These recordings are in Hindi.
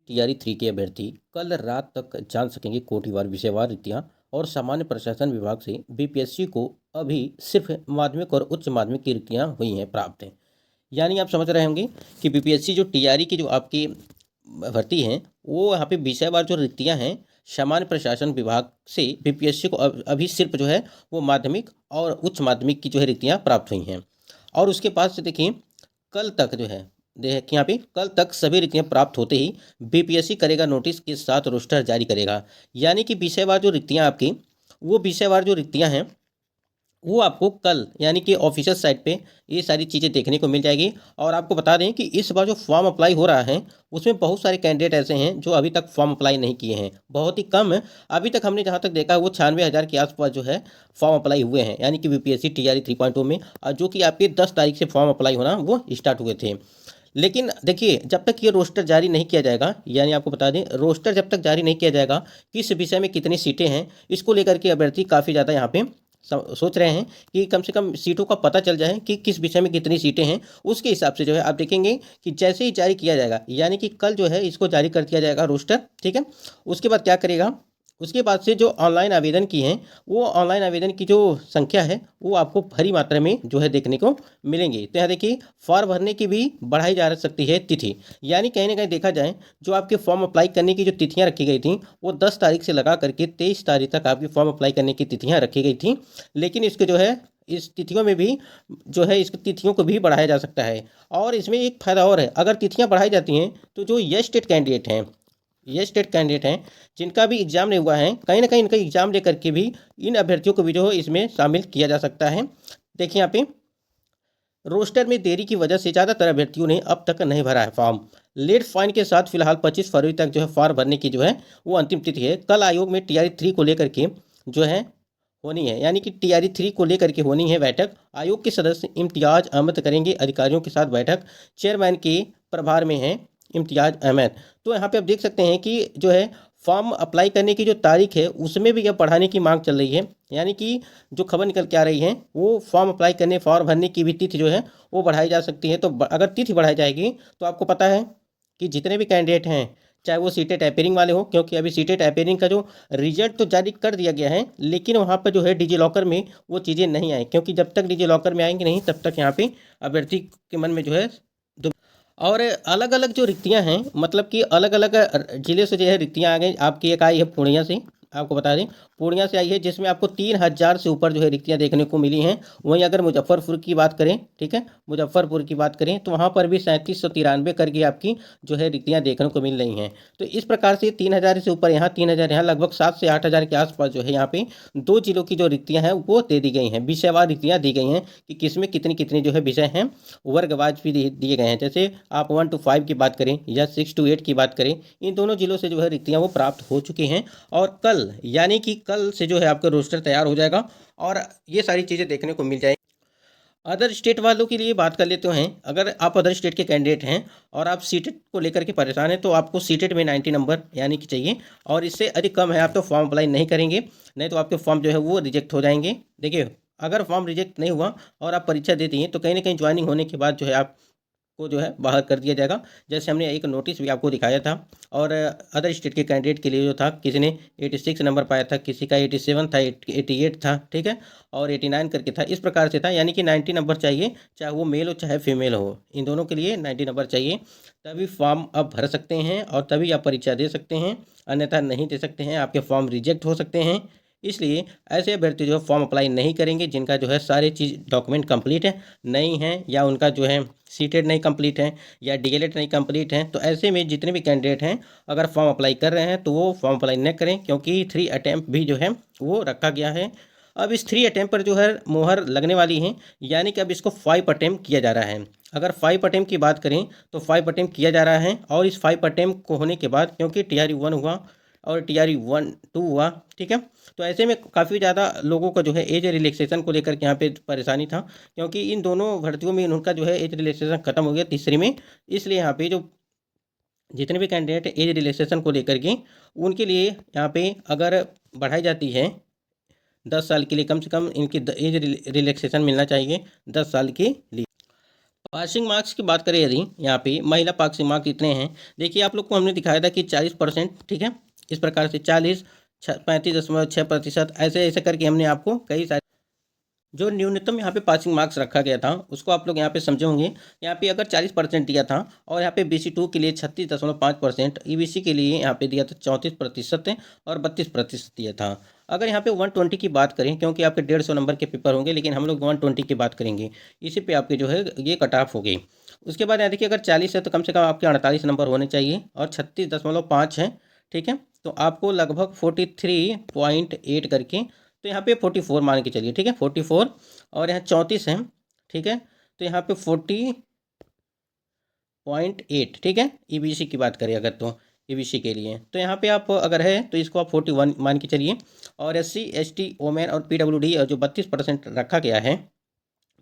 टीआरई 3 के अभ्यर्थी कल रात तक जान सकेंगे कोटिवार विषयवार रिक्तियां और सामान्य प्रशासन विभाग से बीपीएससी को अभी सिर्फ माध्यमिक और उच्च माध्यमिक की रिक्तियां हुई हैं प्राप्त हैं। यानी आप समझ रहे होंगे कि बीपीएससी जो टीआरई की जो आपकी भर्ती हैं वो यहाँ पे विषयवार जो रिक्तियां हैं सामान्य प्रशासन विभाग से बीपीएससी को अभी सिर्फ जो है वो माध्यमिक और उच्च माध्यमिक की जो है रिक्तियां प्राप्त हुई हैं। और उसके बाद से देखिए कल तक जो है देखिए यहाँ पे कल तक सभी रिक्तियां प्राप्त होते ही बीपीएससी करेगा नोटिस के साथ रोस्टर जारी करेगा। यानी कि विषयवार जो रिक्तियां आपकी वो विषयवार जो रिक्तियां हैं वो आपको कल यानी कि ऑफिशियल साइट पे ये सारी चीज़ें देखने को मिल जाएगी। और आपको बता दें कि इस बार जो फॉर्म अप्लाई हो रहा है उसमें बहुत सारे कैंडिडेट ऐसे हैं जो अभी तक फॉर्म अप्लाई नहीं किए हैं, बहुत ही कम है। अभी तक हमने जहाँ तक देखा है वो 96,000 के आसपास जो है फॉर्म अप्लाई हुए हैं, यानी कि बीपीएससी टीआरई 3.0 में, और जो कि आपके 10 तारीख से फॉर्म अप्लाई होना वो स्टार्ट हुए थे। लेकिन देखिए जब तक ये रोस्टर जारी नहीं किया जाएगा, यानी आपको बता दें रोस्टर जब तक जारी नहीं किया जाएगा किस विषय में कितनी सीटें हैं इसको लेकर के अभ्यर्थी काफ़ी ज़्यादा यहाँ पे सोच रहे हैं कि कम से कम सीटों का पता चल जाए कि किस विषय में कितनी सीटें हैं। उसके हिसाब से जो है आप देखेंगे कि जैसे ही जारी किया जाएगा, यानी कि कल जो है इसको जारी कर दिया जाएगा रोस्टर, ठीक है। उसके बाद क्या करेगा, उसके बाद से जो ऑनलाइन आवेदन की हैं वो ऑनलाइन आवेदन की जो संख्या है वो आपको भारी मात्रा में जो है देखने को मिलेंगी। तो यहाँ देखिए फॉर्म भरने की भी बढ़ाई जा सकती है तिथि, यानी कहीं ना कहीं देखा जाए जो आपके फॉर्म अप्लाई करने की जो तिथियां रखी गई थी वो 10 तारीख से लगा करके 23 तारीख तक आपकी फॉर्म अप्लाई करने की तिथियां रखी गई थी। लेकिन इसके जो है इस तिथियों में भी जो है इस तिथियों को भी बढ़ाया जा सकता है। और इसमें एक फ़ायदा और है, अगर तिथियां बढ़ाई जाती हैं तो जो ये स्टेट कैंडिडेट हैं, ये स्टेट कैंडिडेट हैं जिनका भी एग्जाम नहीं हुआ है, कहीं ना कहीं इनका एग्जाम लेकर के भी इन अभ्यर्थियों को भी जो है इसमें शामिल किया जा सकता है। देखिए यहाँ पे रोस्टर में देरी की वजह से ज़्यादातर अभ्यर्थियों ने अब तक नहीं भरा है फॉर्म। लेट फाइन के साथ फिलहाल 25 फरवरी तक जो है फॉर्म भरने की जो है वो अंतिम तिथि है। कल आयोग में टीआरई 3 को लेकर के जो है होनी है, यानी कि टीआरई 3 को लेकर के होनी है बैठक। आयोग के सदस्य इम्तियाज अहमद करेंगे अधिकारियों के साथ बैठक। चेयरमैन के प्रभार में है इम्तियाज अहमद। तो यहाँ पे आप देख सकते हैं कि जो है फॉर्म अप्लाई करने की जो तारीख है उसमें भी यह बढ़ाने की मांग चल रही है, यानी कि जो खबर निकल के आ रही है वो फॉर्म अप्लाई करने फॉर्म भरने की भी तिथि जो है वो बढ़ाई जा सकती है। तो अगर तिथि बढ़ाई जाएगी तो आपको पता है कि जितने भी कैंडिडेट हैं चाहे वो सीटेट अपेयरिंग वाले हो, क्योंकि अभी सीटेट अपेयरिंग का जो रिजल्ट तो जारी कर दिया गया है लेकिन वहाँ पर जो है डिजी लॉकर में वो चीज़ें नहीं आई, क्योंकि जब तक डिजी लॉकर में आएंगी नहीं तब तक यहाँ पे अभ्यर्थी के मन में जो है और अलग अलग जो रिक्तियां हैं, मतलब कि अलग अलग जिले से जो है रिक्तियां आ गई। आपकी एक आई है पूर्णिया से, आपको बता दें पूर्णिया से आई है जिसमें आपको 3,000 से ऊपर जो है रिक्तियां देखने को मिली हैं। वहीं अगर मुजफ्फरपुर की बात करें, ठीक है, मुजफ्फरपुर की बात करें तो वहाँ पर भी 3793 करके आपकी जो है रिक्तियां देखने को मिल रही हैं। तो इस प्रकार से 3,000 से ऊपर यहाँ 3,000 यहाँ लगभग 7 से 8,000 के आसपास जो है यहाँ पे 2 जिलों की जो रिक्तियाँ हैं वो दे दी गई हैं, विषयवार रिक्तियाँ दी गई हैं कि किसमें कितनी कितनी जो है विषय हैं वर्गवाज भी दिए गए हैं। जैसे आप 1 to 5 की बात करें या 6 to 8 की बात करें, इन दोनों जिलों से जो है रिक्तियाँ वो प्राप्त हो चुकी हैं। और कल यानी कि कल से जो है आपका रोस्टर तैयार हो जाएगा और ये सारी चीज़ें देखने को मिल जाएंगी। अदर स्टेट वालों के लिए बात कर लेते हैं। अगर आप अदर स्टेट के कैंडिडेट हैं और आप सीटेट को लेकर के परेशान हैं तो आपको सीटेट में 90 नंबर यानी कि चाहिए, और इससे अधिक कम है आप तो फॉर्म अप्लाई नहीं करेंगे, नहीं तो आपके फॉर्म जो है वो रिजेक्ट हो जाएंगे। देखिए अगर फॉर्म रिजेक्ट नहीं हुआ और आप परीक्षा देती हैं तो कहीं ना कहीं ज्वाइनिंग होने के बाद जो है आप को जो है बाहर कर दिया जाएगा। जैसे हमने एक नोटिस भी आपको दिखाया था। और अदर स्टेट के कैंडिडेट के लिए जो था किसी ने 86 नंबर पाया था, किसी का 87 था, 88 था, ठीक है, और 89 करके था, इस प्रकार से था। यानी कि 90 नंबर चाहिए, चाहे वो मेल हो चाहे फीमेल हो, इन दोनों के लिए 90 नंबर चाहिए, तभी फॉर्म आप भर सकते हैं और तभी आप परीक्षा दे सकते हैं। अन्यथा नहीं दे सकते हैं, आपके फॉर्म रिजेक्ट हो सकते हैं। इसलिए ऐसे अभ्यर्थी जो फॉर्म अप्लाई नहीं करेंगे जिनका जो है सारे चीज़ डॉक्यूमेंट कंप्लीट है नहीं है, या उनका जो है सीटेड नहीं कंप्लीट है या डीएलएड नहीं कंप्लीट है, तो ऐसे में जितने भी कैंडिडेट हैं अगर फॉर्म अप्लाई कर रहे हैं तो वो फॉर्म अप्लाई न करें, क्योंकि 3 अटैम्प्ट भी जो है वो रखा गया है। अब इस 3 अटैम्प्ट पर जो है मोहर लगने वाली है, यानी कि अब इसको 5 अटैम्प्ट किया जा रहा है। अगर 5 अटैम्प्ट की बात करें तो 5 अटैम्प्ट किया जा रहा है, और इस 5 अटैम्प्ट को होने के बाद क्योंकि टीआरई 1 हुआ और टीआरई 1 2 हुआ, ठीक है, तो ऐसे में काफ़ी ज़्यादा लोगों को जो है एज रिलैक्सेशन को लेकर के यहाँ पे परेशानी था, क्योंकि इन दोनों भर्तियों में उनका जो है एज रिलैक्सेशन खत्म हो गया तीसरी में। इसलिए यहाँ पे जो जितने भी कैंडिडेट एज रिलैक्सेशन को लेकर के उनके लिए यहाँ पे अगर बढ़ाई जाती है 10 साल के लिए, कम से कम इनकी एज रिलैक्सेशन मिलना चाहिए 10 साल के लिए। पासिंग मार्क्स की बात करें यदि यहाँ पे महिला पासिंग मार्क्स कितने हैं, देखिए आप लोग को हमने दिखाया था कि 40%, ठीक है। इस प्रकार से 35.6% ऐसे ऐसे करके हमने आपको कई सारे जो न्यूनतम यहाँ पे पासिंग मार्क्स रखा गया था उसको आप लोग यहाँ पे समझे होंगे। यहाँ पे अगर 40% दिया था और यहाँ पे BC2 के लिए 36.5%, EBC के लिए यहाँ पे दिया था 34% और 32% दिया था। अगर यहाँ पे 120 की बात करें, क्योंकि आपके 150 नंबर के पेपर होंगे, लेकिन हम लोग 120 की बात करेंगे, इसी पे आपके जो है ये कट ऑफ हो गई। उसके बाद यहाँ देखिए, अगर 40 है तो कम से कम आपके 48 नंबर होने चाहिए और 36.5 है, ठीक है। तो आपको लगभग 43.8 करके, तो यहाँ पे 44 मान के चलिए, ठीक है, 44, और यहाँ 34 है, ठीक है। तो यहाँ पे 40.8, ठीक है। EBC की बात करें अगर, तो EBC के लिए तो यहाँ पे आप अगर है तो इसको आप 41 मान के चलिए। और SC ST वोमेन और PWD और जो 32% रखा गया है,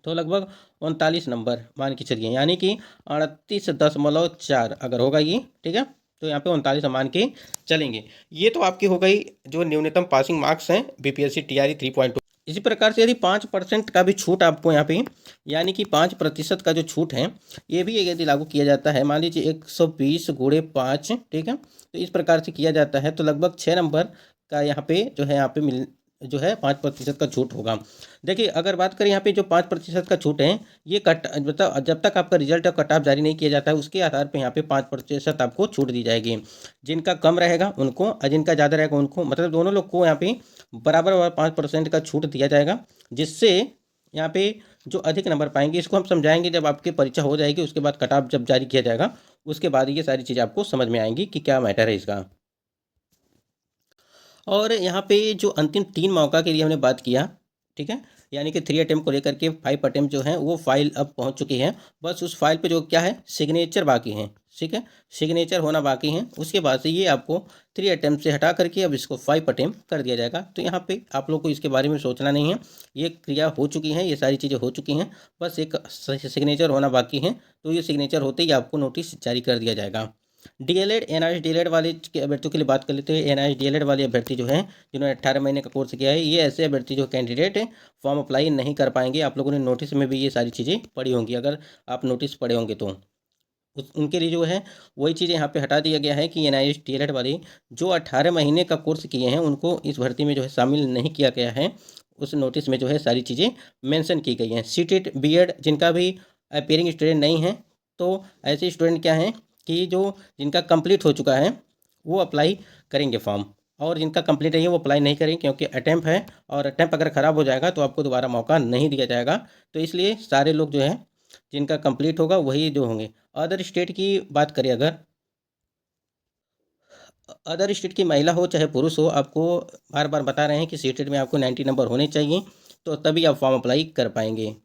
तो लगभग 39 नंबर मान के चलिए, यानी कि 38.4 अगर होगा ये, ठीक है। तो यहाँ पे 39 मान के चलेंगे। ये तो आपकी हो गई जो न्यूनतम पासिंग मार्क्स हैं BPSC TRE 3.2। इसी प्रकार से यदि 5% का भी छूट आपको यहाँ पे, यानी कि 5% का जो छूट है, ये भी यदि लागू किया जाता है, मान लीजिए 120 गुणे 5, ठीक है। तो इस प्रकार से किया जाता है, तो लगभग 6 नंबर का यहाँ पे जो है, यहाँ पे मिल जो है 5% का छूट होगा। देखिए अगर बात करें यहाँ पे जो 5% का छूट है, ये कट मतलब जब तक आपका रिजल्ट और कट ऑफ जारी नहीं किया जाता है, उसके आधार पे यहाँ पे 5% आपको छूट दी जाएगी। जिनका कम रहेगा उनको और जिनका ज़्यादा रहेगा उनको, मतलब दोनों लोग को यहाँ पे बराबर 5% का छूट दिया जाएगा, जिससे यहाँ पे जो अधिक नंबर पाएंगे, इसको हम समझाएंगे जब आपकी परीक्षा हो जाएगी, उसके बाद कट ऑफ जब जारी किया जाएगा, उसके बाद ये सारी चीज़ें आपको समझ में आएंगी कि क्या मैटर है इसका। और यहाँ पे जो अंतिम 3 मौका के लिए हमने बात किया, ठीक है, यानी कि 3 अटेम्प्ट को लेकर के 5 अटेम्प्ट जो हैं वो फाइल अब पहुँच चुकी है। बस उस फाइल पे जो क्या है, सिग्नेचर बाकी हैं, ठीक है, सिग्नेचर होना बाकी है। उसके बाद से ये आपको 3 अटेम्प्ट से हटा करके अब इसको 5 अटेम्प्ट कर दिया जाएगा। तो यहाँ पे आप लोग को इसके बारे में सोचना नहीं है, ये क्रिया हो चुकी है, ये सारी चीज़ें हो चुकी हैं, बस एक सिग्नेचर होना बाकी है। तो ये सिग्नेचर होते ही आपको नोटिस जारी कर दिया जाएगा। DLED NIH DLED वाले अभ्यर्थियों के लिए बात कर लेते हैं। NIH DLED वाले अभ्यर्थी जो हैं, जिन्होंने 18 महीने का कोर्स किया है, ये ऐसे अभ्यर्थी जो कैंडिडेट फॉर्म अप्लाई नहीं कर पाएंगे। आप लोगों ने नोटिस में भी ये सारी चीज़ें पढ़ी होंगी, अगर आप नोटिस पढ़े होंगे तो उनके लिए जो है वही चीज़ें यहाँ पे हटा दिया गया है कि NIH DLED वाले जो 18 महीने का कोर्स किए हैं उनको इस भर्ती में जो है शामिल नहीं किया गया है। उस नोटिस में जो है सारी चीज़ें मेंशन की गई हैं। सीटेट BEd जिनका भी अपेयरिंग स्टूडेंट नहीं है, तो ऐसे स्टूडेंट क्या हैं कि जो जिनका कंप्लीट हो चुका है वो अप्लाई करेंगे फॉर्म, और जिनका कंप्लीट नहीं है वो अप्लाई नहीं करेंगे, क्योंकि अटैम्प्ट है और अटैम्प्ट अगर ख़राब हो जाएगा तो आपको दोबारा मौका नहीं दिया जाएगा। तो इसलिए सारे लोग जो है जिनका कंप्लीट होगा वही जो होंगे। अदर स्टेट की बात करें अगर, अदर स्टेट की महिला हो चाहे पुरुष हो, आपको बार बार बता रहे हैं कि सीटेट में आपको 90 नंबर होने चाहिए, तो तभी आप फॉर्म अप्लाई कर पाएंगे।